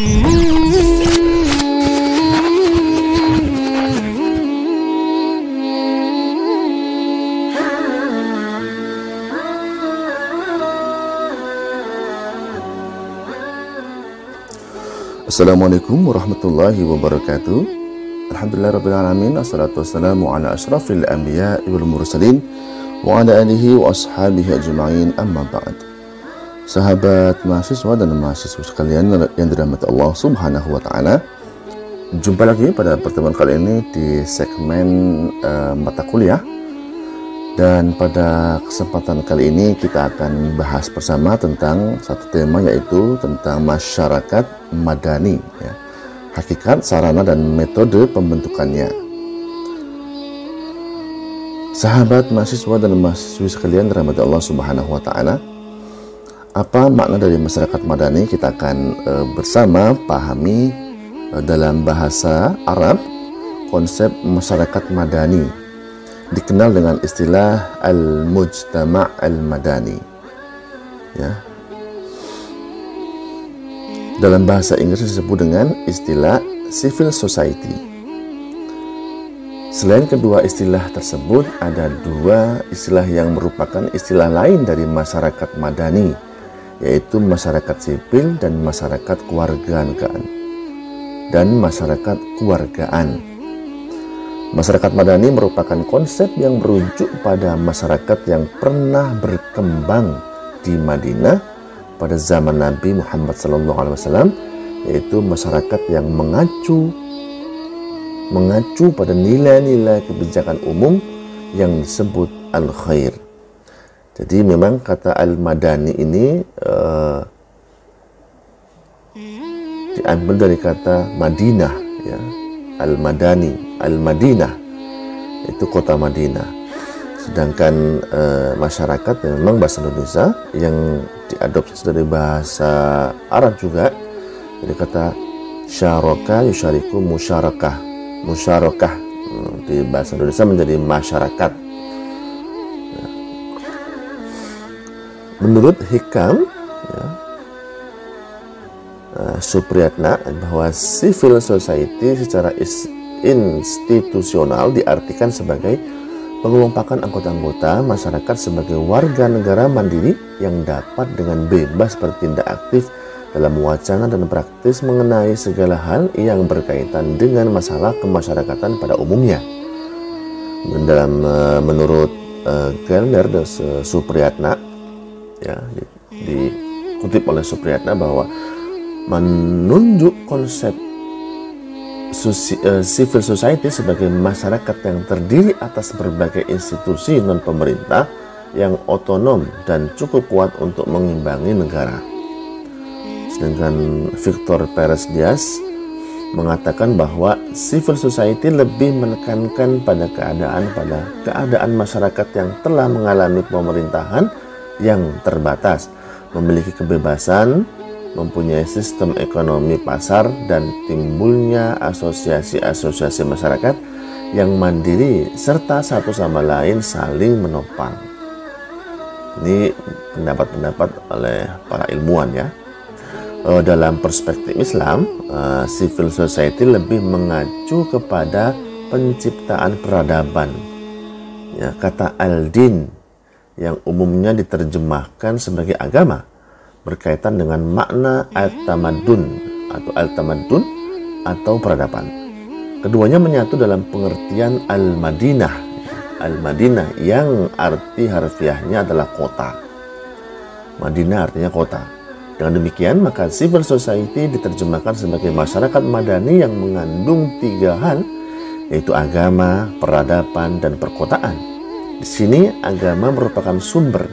Assalamualaikum warahmatullahi wabarakatuh. Alhamdulillahirrabbilalamin. Assalatu wassalamu ala ashrafil anbiya wal mursalin wa ala alihi wa ashabihi ajma'in, amma ba'd. Sahabat mahasiswa dan mahasiswa sekalian yang dirahmati Allah subhanahu wa ta'ala, jumpa lagi pada pertemuan kali ini di segmen mata kuliah. Dan pada kesempatan kali ini kita akan bahas bersama tentang satu tema, yaitu tentang masyarakat madani, ya. Hakikat, sarana, dan metode pembentukannya. Sahabat mahasiswa dan mahasiswi sekalian dirahmati Allah subhanahu wa ta'ala, apa makna dari masyarakat madani? Kita akan bersama pahami dalam bahasa Arab konsep masyarakat madani, dikenal dengan istilah al-mujtama' al-madani, ya. Dalam bahasa Inggris disebut dengan istilah civil society. Selain kedua istilah tersebut, ada dua istilah yang merupakan istilah lain dari masyarakat madani, yaitu masyarakat sipil dan masyarakat kewarganegaraan. Masyarakat madani merupakan konsep yang merujuk pada masyarakat yang pernah berkembang di Madinah pada zaman Nabi Muhammad SAW, yaitu masyarakat yang mengacu pada nilai-nilai kebijakan umum yang disebut al-khair. Jadi memang kata al-madani ini diambil dari kata Madinah, ya. Al-Madani, Al-Madinah itu kota Madinah. Sedangkan masyarakat memang bahasa Indonesia yang diadopsi dari bahasa Arab juga. Jadi kata syaraka, yusyariku, musyarakah. Musyarakah di bahasa Indonesia menjadi masyarakat. Menurut Hikam, ya, Supriyatna, bahwa civil society secara institusional diartikan sebagai pengelompokan anggota-anggota masyarakat sebagai warga negara mandiri yang dapat dengan bebas bertindak aktif dalam wacana dan praktis mengenai segala hal yang berkaitan dengan masalah kemasyarakatan pada umumnya. Menurut Gelner dan Supriyatna, ya, dikutip oleh Supriyatna bahwa menunjuk konsep civil society sebagai masyarakat yang terdiri atas berbagai institusi non-pemerintah yang otonom dan cukup kuat untuk mengimbangi negara. Sedangkan Victor Pérez Díaz mengatakan bahwa civil society lebih menekankan pada keadaan masyarakat yang telah mengalami pemerintahan yang terbatas, memiliki kebebasan, mempunyai sistem ekonomi pasar, dan timbulnya asosiasi-asosiasi masyarakat yang mandiri serta satu sama lain saling menopang. Ini pendapat-pendapat oleh para ilmuwan, ya. Dalam perspektif Islam, civil society lebih mengacu kepada penciptaan peradaban, ya. Kata al-din yang umumnya diterjemahkan sebagai agama berkaitan dengan makna al-tamadun atau peradaban. Keduanya menyatu dalam pengertian al-Madinah. Al-Madinah yang arti harfiahnya adalah kota. Madinah artinya kota. Dengan demikian, maka civil society diterjemahkan sebagai masyarakat madani yang mengandung tiga hal, yaitu agama, peradaban, dan perkotaan. Di sini agama merupakan sumber,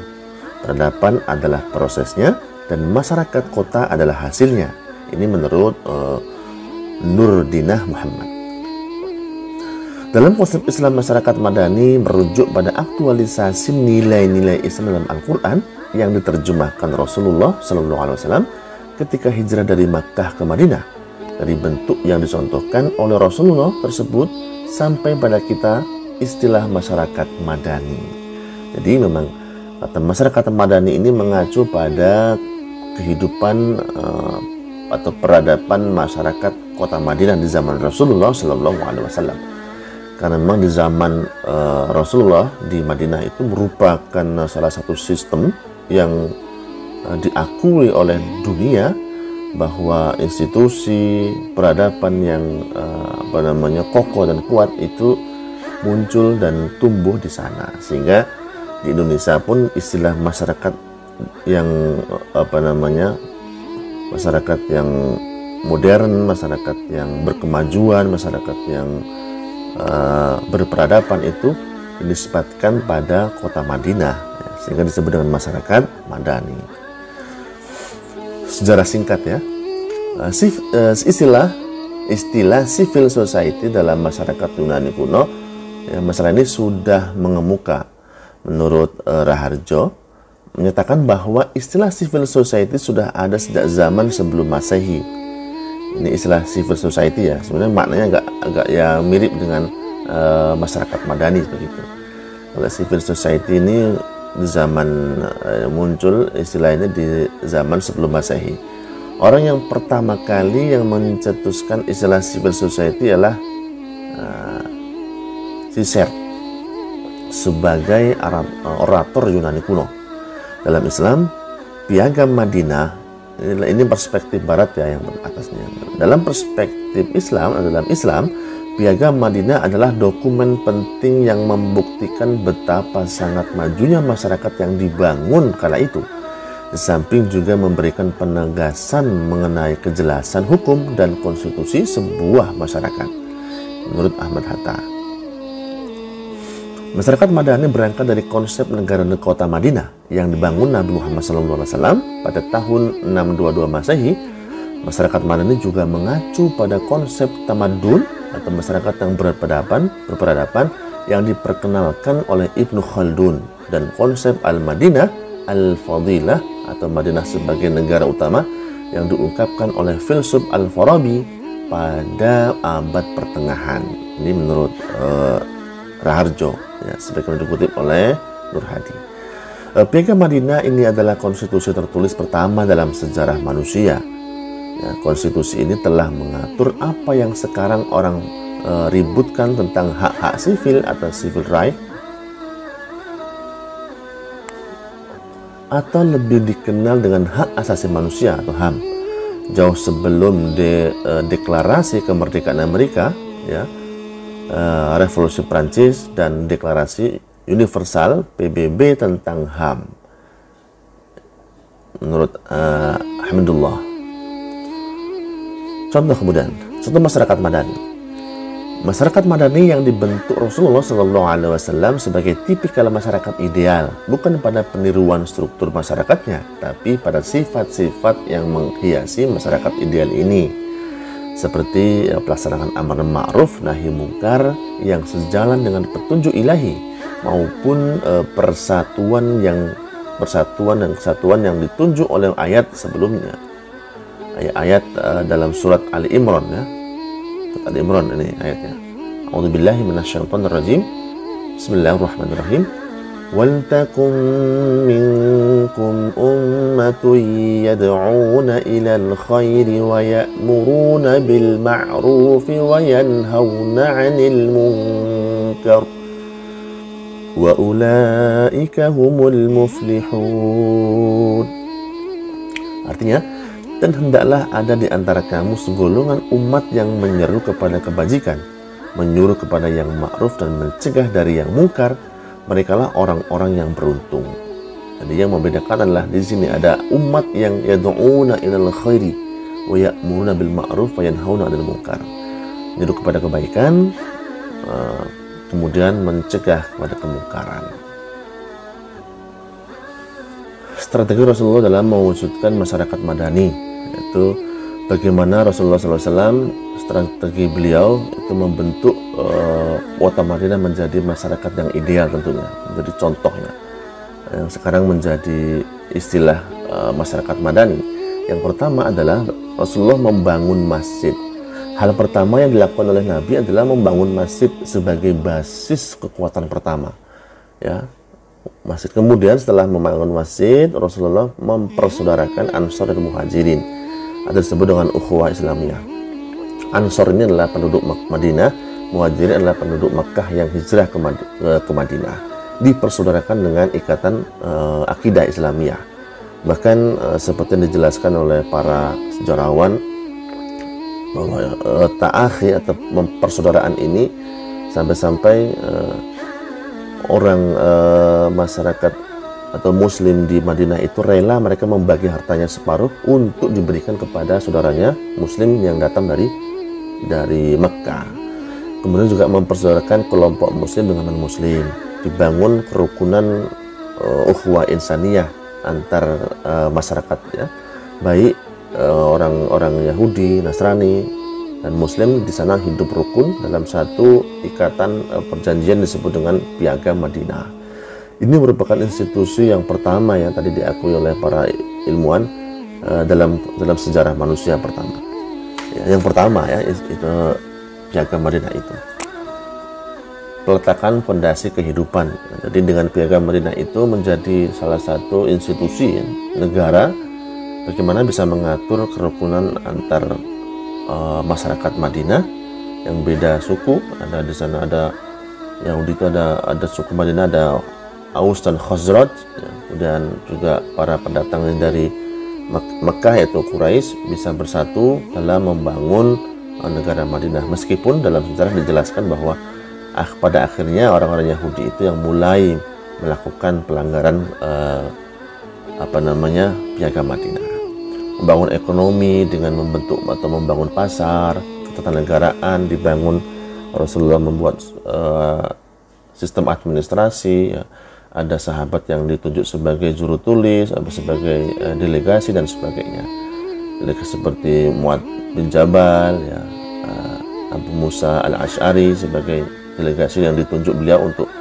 peradaban adalah prosesnya, dan masyarakat kota adalah hasilnya. Ini menurut Nurdinah Muhammad. Dalam konsep Islam, masyarakat madani merujuk pada aktualisasi nilai-nilai Islam dalam Al-Quran yang diterjemahkan Rasulullah SAW ketika hijrah dari Makkah ke Madinah. Dari bentuk yang dicontohkan oleh Rasulullah tersebut sampai pada kita istilah masyarakat madani. Jadi memang kata masyarakat madani ini mengacu pada kehidupan atau peradaban masyarakat kota Madinah di zaman Rasulullah Sallallahu Alaihi Wasallam. Karena memang di zaman Rasulullah di Madinah itu merupakan salah satu sistem yang diakui oleh dunia, bahwa institusi peradaban yang kokoh dan kuat itu muncul dan tumbuh di sana. Sehingga di Indonesia pun istilah masyarakat yang masyarakat yang modern, masyarakat yang berkemajuan, masyarakat yang berperadaban itu dinisbatkan pada kota Madinah, sehingga disebut dengan masyarakat Madani. Sejarah singkat ya, istilah civil society dalam masyarakat Yunani kuno, ya, masalah ini sudah mengemuka. Menurut Raharjo menyatakan bahwa istilah civil society sudah ada sejak zaman sebelum Masehi. Ini istilah civil society ya, sebenarnya maknanya agak ya mirip dengan masyarakat Madani begitu. Kalau civil society ini di zaman muncul istilahnya di zaman sebelum Masehi. Orang yang pertama kali yang mencetuskan istilah civil society ialah Cicer sebagai orator Yunani kuno. Dalam Islam, piagam Madinah, ini perspektif barat ya yang atasnya. Dalam perspektif Islam, piagam Madinah adalah dokumen penting yang membuktikan betapa sangat majunya masyarakat yang dibangun kala itu. Di samping juga memberikan penegasan mengenai kejelasan hukum dan konstitusi sebuah masyarakat. Menurut Ahmad Hatta, masyarakat Madani berangkat dari konsep negara kota Madinah yang dibangun Nabi Muhammad SAW pada tahun 622 Masehi. Masyarakat Madani juga mengacu pada konsep tamadun atau masyarakat yang berperadaban yang diperkenalkan oleh Ibnu Khaldun, dan konsep Al-Madinah Al-Fadilah atau Madinah sebagai negara utama yang diungkapkan oleh filsuf Al-Farabi pada abad pertengahan. Ini menurut Raharjo ya, sebagaimana dikutip oleh Nur Hadi. Piagam Madinah ini adalah konstitusi tertulis pertama dalam sejarah manusia. Ya, konstitusi ini telah mengatur apa yang sekarang orang ributkan tentang hak-hak sivil atau civil right, atau lebih dikenal dengan hak asasi manusia atau HAM. Jauh sebelum deklarasi kemerdekaan Amerika, ya, Revolusi Prancis dan Deklarasi Universal PBB tentang HAM. Menurut Hamidullah. Contoh masyarakat Madani. Masyarakat Madani yang dibentuk Rasulullah SAW sebagai tipikal masyarakat ideal, bukan pada peniruan struktur masyarakatnya, tapi pada sifat-sifat yang menghiasi masyarakat ideal ini, seperti pelaksanaan amar ma'ruf nahi mungkar yang sejalan dengan petunjuk ilahi, maupun persatuan dan kesatuan yang ditunjuk oleh ayat sebelumnya. Ayat dalam surat Ali Imran ya. Surat Ali Imran ini ayatnya. A'udzubillahi minasyaitonirrajim. Bismillahirrahmanirrahim. Wal takum minkum ummatun yad'una ilal khairi wa ya'muruna bil ma'rufi wa yanhauna 'anil munkar. Wa ulaika humul muflihun. Artinya, dan hendaklah ada di antara kamu segolongan umat yang menyeru kepada kebajikan, menyuruh kepada yang ma'ruf dan mencegah dari yang mungkar. Merekalah orang-orang yang beruntung. Jadi yang membedakan adalah di sini ada umat yang yad'una ilal khairi wa ya'muruna bil ma'ruf wa yanhauna 'anil munkar. Menyeru kepada kebaikan, kemudian mencegah kepada kemungkaran. Strategi Rasulullah dalam mewujudkan masyarakat Madani, yaitu bagaimana Rasulullah SAW, strategi beliau itu membentuk kota Madinah menjadi masyarakat yang ideal, tentunya menjadi contohnya yang sekarang menjadi istilah masyarakat Madani. Yang pertama adalah Rasulullah membangun masjid. Hal pertama yang dilakukan oleh Nabi adalah membangun masjid sebagai basis kekuatan pertama, ya. Masjid. Kemudian setelah membangun masjid, Rasulullah mempersaudarakan Ansar dan Muhajirin. atau disebut dengan ukhuwah Islamiyah. Ansor ini adalah penduduk Madinah, Muhajirin adalah penduduk Makkah yang hijrah ke Madinah, dipersaudarakan dengan ikatan akidah Islamiyah. Bahkan seperti yang dijelaskan oleh para sejarawan bahwa ta'akhi atau persaudaraan ini sampai-sampai orang masyarakat atau muslim di Madinah itu rela mereka membagi hartanya separuh untuk diberikan kepada saudaranya muslim yang datang dari Mekah. Kemudian juga mempersaudarakan kelompok muslim dengan non-muslim, dibangun kerukunan ukhuwah insaniyah antar masyarakat, ya, baik orang-orang Yahudi, Nasrani dan Muslim di sana hidup rukun dalam satu ikatan perjanjian disebut dengan Piagam Madinah. Ini merupakan institusi yang pertama yang tadi diakui oleh para ilmuwan dalam sejarah manusia pertama. Ya, yang pertama ya itu Piagam Madinah itu. Peletakan fondasi kehidupan. Jadi dengan Piagam Madinah itu menjadi salah satu institusi ya, negara bagaimana bisa mengatur kerukunan antar masyarakat Madinah yang beda suku. Ada di sana ada Yahudi itu ada suku Madinah, ada Aus dan Khazraj, ya. Kemudian juga para pendatang dari Mekah yaitu Quraisy bisa bersatu dalam membangun negara Madinah. Meskipun dalam sejarah dijelaskan bahwa pada akhirnya orang-orang Yahudi itu yang mulai melakukan pelanggaran Piagam Madinah. Membangun ekonomi dengan membentuk atau membangun pasar, ketatanegaraan dibangun. Rasulullah membuat sistem administrasi, ya. Ada sahabat yang ditunjuk sebagai juru tulis, sebagai delegasi dan sebagainya. Delegasi seperti Mu'ad bin Jabal, ya, Abu Musa al-Ash'ari sebagai delegasi yang ditunjuk beliau untuk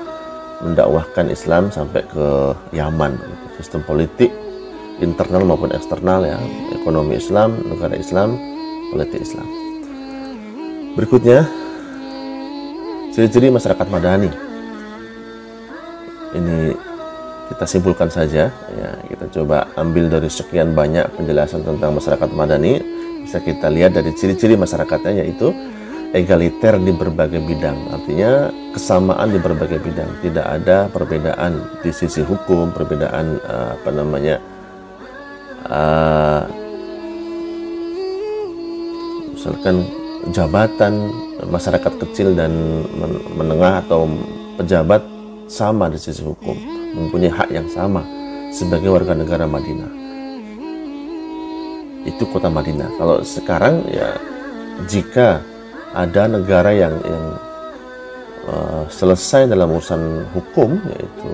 mendakwahkan Islam sampai ke Yaman. Sistem politik internal maupun eksternal, ya, ekonomi Islam, negara Islam, politik Islam. Berikutnya, ciri-ciri masyarakat Madani. Ini kita simpulkan saja, ya, kita coba ambil dari sekian banyak penjelasan tentang masyarakat Madani. Bisa kita lihat dari ciri-ciri masyarakatnya, yaitu egaliter di berbagai bidang, artinya kesamaan di berbagai bidang, tidak ada perbedaan di sisi hukum, perbedaan misalkan jabatan, masyarakat kecil dan menengah atau pejabat sama di sisi hukum, mempunyai hak yang sama sebagai warga negara Madinah. Itu kota Madinah. Kalau sekarang, ya, jika ada negara yang selesai dalam urusan hukum, yaitu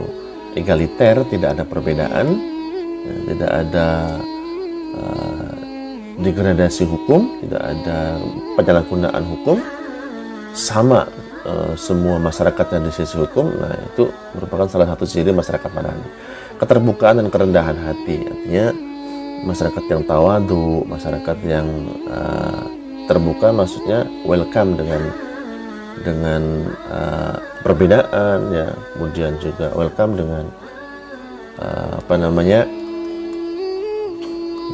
egaliter, tidak ada perbedaan, ya, tidak ada degradasi hukum, tidak ada penyalahgunaan hukum, sama semua masyarakatnya di sisi hukum, nah itu merupakan salah satu ciri masyarakat Madani. Keterbukaan dan kerendahan hati, artinya masyarakat yang tawadu, masyarakat yang terbuka, maksudnya welcome dengan perbedaan, ya, kemudian juga welcome dengan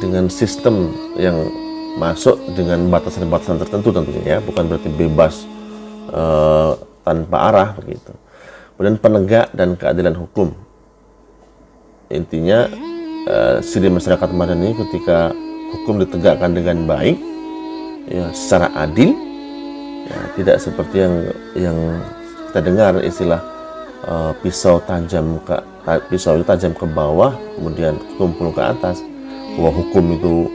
dengan sistem yang masuk dengan batasan-batasan tertentu tentunya, ya, bukan berarti bebas tanpa arah begitu. Kemudian penegak dan keadilan hukum, intinya ciri masyarakat Madani ketika hukum ditegakkan dengan baik, ya, secara adil, ya, tidak seperti yang kita dengar istilah pisau itu tajam ke bawah kemudian tumpul ke atas, bahwa hukum itu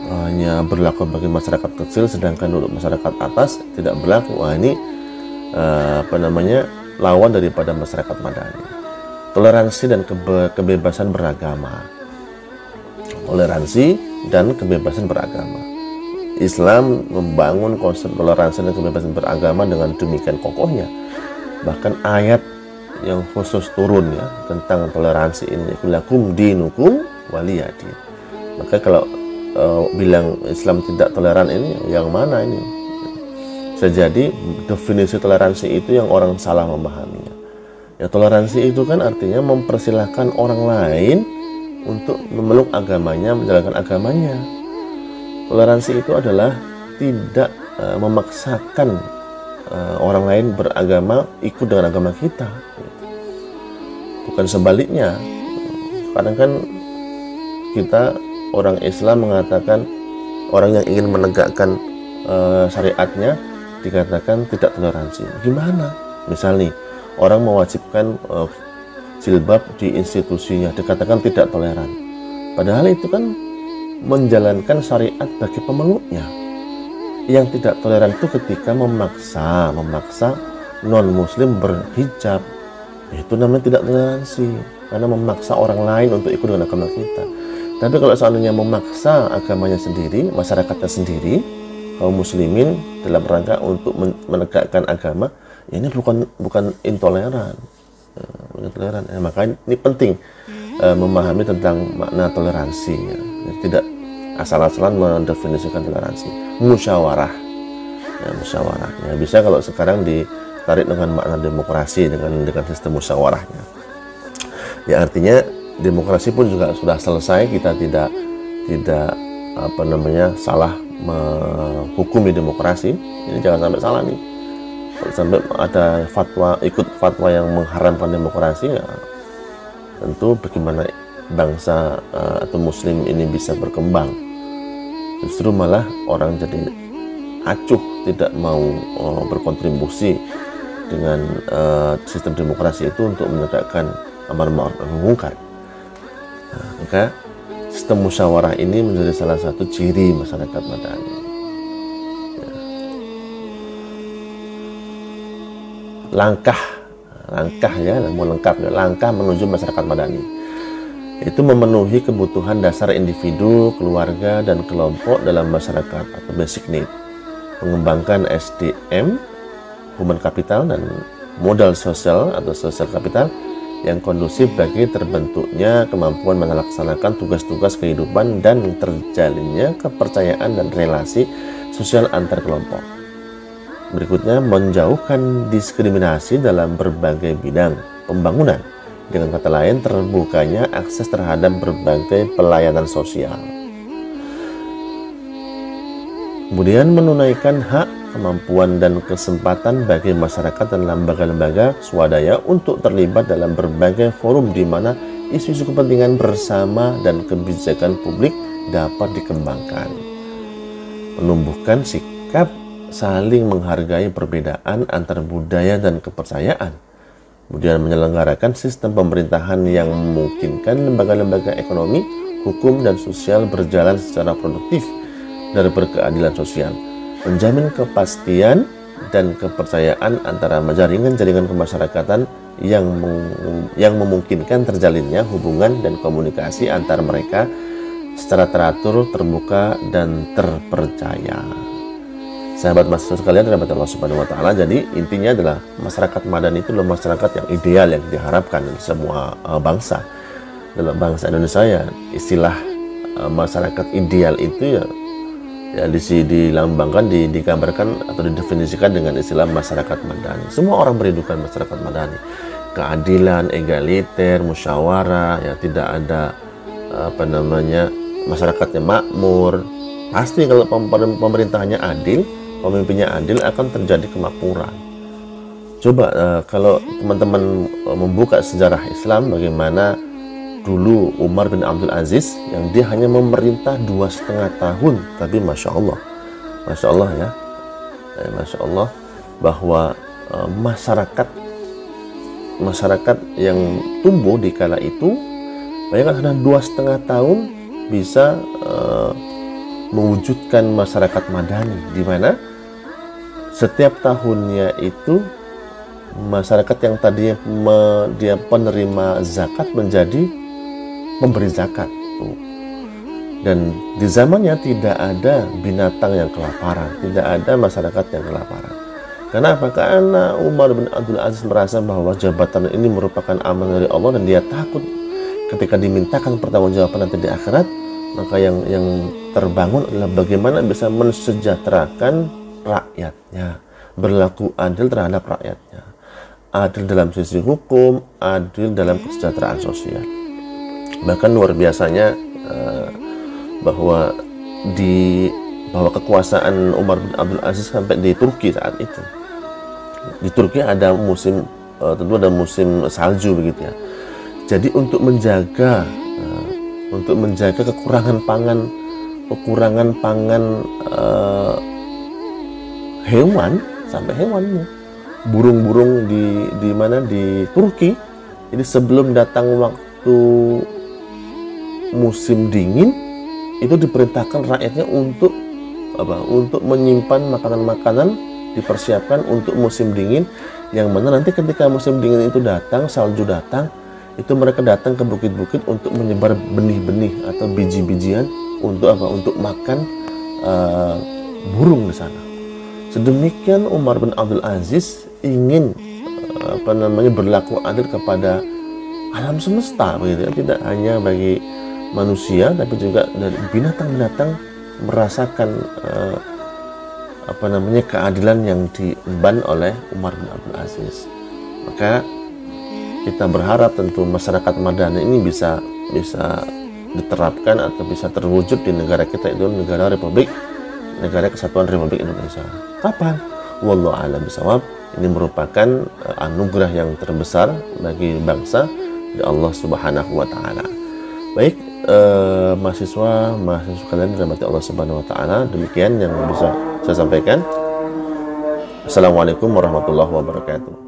hanya berlaku bagi masyarakat kecil sedangkan untuk masyarakat atas tidak berlaku. Wah, ini lawan daripada masyarakat Madani. Toleransi dan kebebasan beragama. Toleransi dan kebebasan beragama. Islam membangun konsep toleransi dan kebebasan beragama dengan demikian kokohnya. Bahkan ayat yang khusus turun, ya, tentang toleransi ini, lakum dinukum waliyadin. Maka kalau bilang Islam tidak toleran, ini yang mana ini? Bisa jadi definisi toleransi itu yang orang salah memahaminya. Ya, toleransi itu kan artinya mempersilahkan orang lain untuk memeluk agamanya, menjalankan agamanya. Toleransi itu adalah tidak memaksakan orang lain beragama ikut dengan agama kita. Bukan sebaliknya. Kadang kan kita orang Islam mengatakan orang yang ingin menegakkan syariatnya dikatakan tidak toleransi. Gimana? Misal nih, orang mewajibkan jilbab di institusinya dikatakan tidak toleran. Padahal itu kan menjalankan syariat bagi pemeluknya. Yang tidak toleran itu ketika memaksa non-muslim berhijab. Itu namanya tidak toleransi, karena memaksa orang lain untuk ikut dengan agama kita. Tapi kalau seandainya memaksa agamanya sendiri, masyarakatnya sendiri, kaum muslimin dalam rangka untuk menegakkan agama, ya ini bukan intoleran. Makanya ini penting memahami tentang makna toleransi, ya. Tidak asal-asalan mendefinisikan toleransi. Musyawarah, ya, bisa kalau sekarang ditarik dengan makna demokrasi dengan sistem musyawarahnya. Ya, artinya demokrasi pun juga sudah selesai. Kita tidak salah menghukumi demokrasi. Ini jangan sampai salah nih. Kalau sampai ada ikut fatwa yang mengharamkan demokrasi, ya tentu bagaimana bangsa atau muslim ini bisa berkembang. Justru malah orang jadi acuh, tidak mau berkontribusi dengan sistem demokrasi itu untuk menegakkan amar ma'ruf nahi munkar. Maka sistem musyawarah ini menjadi salah satu ciri masyarakat madani. Langkah menuju masyarakat madani itu memenuhi kebutuhan dasar individu, keluarga, dan kelompok dalam masyarakat atau basic need, mengembangkan SDM, human capital, dan modal sosial atau social capital yang kondusif bagi terbentuknya kemampuan melaksanakan tugas-tugas kehidupan dan terjalinnya kepercayaan dan relasi sosial antar kelompok. Berikutnya, menjauhkan diskriminasi dalam berbagai bidang pembangunan. Dengan kata lain, terbukanya akses terhadap berbagai pelayanan sosial. Kemudian, menunaikan hak, kemampuan, dan kesempatan bagi masyarakat dan lembaga-lembaga swadaya untuk terlibat dalam berbagai forum di mana isu-isu kepentingan bersama dan kebijakan publik dapat dikembangkan. Menumbuhkan sikap saling menghargai perbedaan antar budaya dan kepercayaan. Kemudian menyelenggarakan sistem pemerintahan yang memungkinkan lembaga-lembaga ekonomi, hukum, dan sosial berjalan secara produktif dan berkeadilan sosial. Menjamin kepastian dan kepercayaan antara jaringan-jaringan kemasyarakatan yang memungkinkan terjalinnya hubungan dan komunikasi antar mereka secara teratur, terbuka, dan terpercaya. Sahabat mahasiswa sekalian, rahmat Allah Subhanahu wa taala. Jadi intinya adalah masyarakat madani itu adalah masyarakat yang ideal yang diharapkan dari semua bangsa. Dalam bangsa Indonesia, ya istilah masyarakat ideal itu ya dilambangkan, digambarkan atau didefinisikan dengan istilah masyarakat madani. Semua orang merindukan masyarakat madani. Keadilan, egaliter, musyawarah, ya tidak ada masyarakatnya makmur. Pasti kalau pemerintahnya adil, pemimpinnya adil, akan terjadi kemakmuran. Coba kalau teman-teman membuka sejarah Islam, bagaimana dulu Umar bin Abdul Aziz yang dia hanya memerintah 2,5 tahun, tapi Masya Allah ya, Masya Allah, bahwa masyarakat yang tumbuh di kala itu, bayangkan sudah 2,5 tahun bisa mewujudkan masyarakat madani, di mana setiap tahunnya itu masyarakat yang tadinya dia penerima zakat menjadi pemberi zakat. Dan di zamannya tidak ada binatang yang kelaparan, tidak ada masyarakat yang kelaparan. Kenapa? Karena Umar bin Abdul Aziz merasa bahwa jabatan ini merupakan amanah dari Allah, dan dia takut ketika dimintakan pertanggungjawaban nanti di akhirat. Maka yang terbangun adalah bagaimana bisa mensejahterakan rakyatnya, berlaku adil terhadap rakyatnya, adil dalam sisi hukum, adil dalam kesejahteraan sosial. Bahkan luar biasanya bahwa di bahwa kekuasaan Umar bin Abdul Aziz sampai di Turki saat itu. Di Turki ada musim tentu ada musim salju begitu ya. Jadi untuk menjaga kekurangan pangan hewan sampai hewannya, burung-burung di mana di Turki. Jadi sebelum datang waktu musim dingin itu diperintahkan rakyatnya untuk menyimpan makanan-makanan, dipersiapkan untuk musim dingin, yang mana nanti ketika musim dingin itu datang, salju datang, itu mereka datang ke bukit-bukit untuk menyebar benih-benih atau biji-bijian untuk makan burung di sana. Sedemikian Umar bin Abdul Aziz ingin berlaku adil kepada alam semesta begitu ya, tidak hanya bagi manusia tapi juga dari binatang-binatang merasakan keadilan yang diemban oleh Umar bin Abdul Aziz. Maka kita berharap tentu masyarakat madani ini bisa diterapkan atau bisa terwujud di negara kita, itu negara Kesatuan Republik Indonesia. Kapan? Wallahu a'lam bishawab. Ini merupakan anugerah yang terbesar bagi bangsa dari Allah Subhanahu wa taala. Baik, mahasiswa kalian dirahmati Allah Subhanahu wa taala, demikian yang bisa saya sampaikan. Assalamualaikum warahmatullahi wabarakatuh.